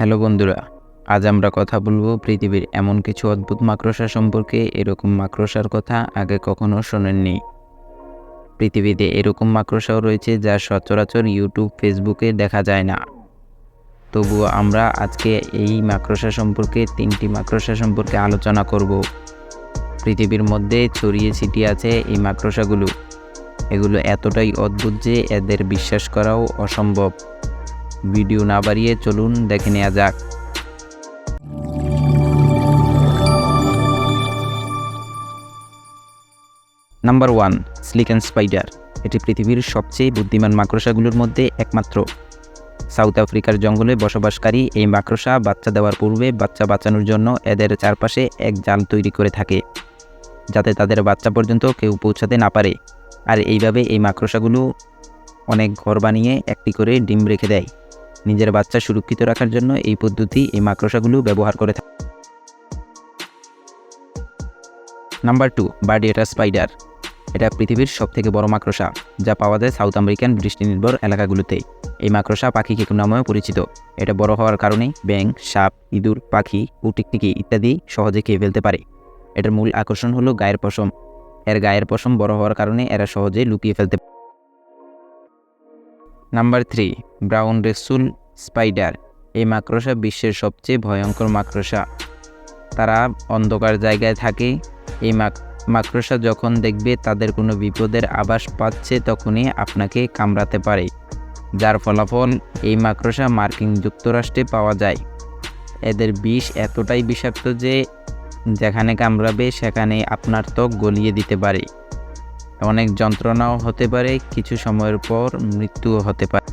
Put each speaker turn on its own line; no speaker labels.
Hello বন্ধুরা, আজ আমরা কথা বলবো পৃথিবীর এমন কিছু অদ্ভুত মাকড়সা সম্পর্কে। এরকম মাকড়সার কথা আগে কখনো শোনেননি। পৃথিবীতে এরকম মাকড়সাও রয়েছে যা সচরাচর ইউটিউব, ফেসবুকে দেখা যায় না। তবুও আমরা আজকে এই মাকড়সা সম্পর্কে, 3টি মাকড়সা সম্পর্কে আলোচনা করব। পৃথিবীর মধ্যে ছড়িয়ে ছিটিয়ে আছে এই মাকড়সাগুলো। এগুলো এতটাই অদ্ভুত যে এদের বিশ্বাস করাও অসম্ভব। ভিডিও না বাড়িয়ে চলুন দেখে নেওয়া যাক। Number 1, silicon spider. এটি পৃথিবীর সবচেয়ে বুদ্ধিমান মাকড়সাগুলোর মধ্যে একমাত্র। সাউথ আফ্রিকার জঙ্গলে বসবাসকারী এই মাকড়সা বাচ্চা দেওয়ার পূর্বে বাচ্চা বাঁচানোর জন্য এদের চারপাশে এক জাল তৈরি করে থাকে, যাতে তাদের বাচ্চা পর্যন্ত কেউ পৌঁছাতে না পারে। আর এইভাবে এই মাকড়সাগুলো অনেক ঘর বানিয়ে একটি করে ডিম রেখে দেয়। নিজের বাচ্চা সুরক্ষিত রাখার জন্য এই পদ্ধতি এই মাকড়সাগুলো ব্যবহার করে থাকে। নাম্বার 2, বার্ডিয়েটা স্পাইডার। এটা পৃথিবীর সবথেকে বড় মাকড়সা, যা পাওয়া যায় সাউথ আমেরিকান বৃষ্টিনির্ভর এলাকাগুলোতে। এই মাকড়সা পাখি কেকু নামেও পরিচিত। এটা বড় হওয়ার কারণে ব্যাঙ, সাপ, ইঁদুর, পাখি ও টিকটিকি ইত্যাদি সহজে খেয়ে ফেলতে পারে। এটার মূল আকর্ষণ হলো গায়ের পশম। এর গায়ের পশম বড় হওয়ার কারণে এরা সহজে লুকিয়ে ফেলতে পারে। Number 3, brown recluse spider. এই মাকড়সা বিশ্বের সবচেয়ে ভয়ঙ্কর মাকড়সা। তারা অন্ধকার জায়গায় থাকে। এই মাকড়সা যখন দেখবে তাদের কোনো বিপদের আভাস পাচ্ছে, তখনই আপনাকে কামড়াতে পারে, যার ফলাফল এই মাকড়সা মার্কিন যুক্তরাষ্ট্রে পাওয়া যায়। এদের বিষ এতটাই বিষাক্ত যে যেখানে কামড়াবে সেখানে আপনার ত্বক গলিয়ে দিতে পারে। অনেক যন্ত্রণাও হতে পারে, কিছু সময়ের পর মৃত্যুও হতে পারে।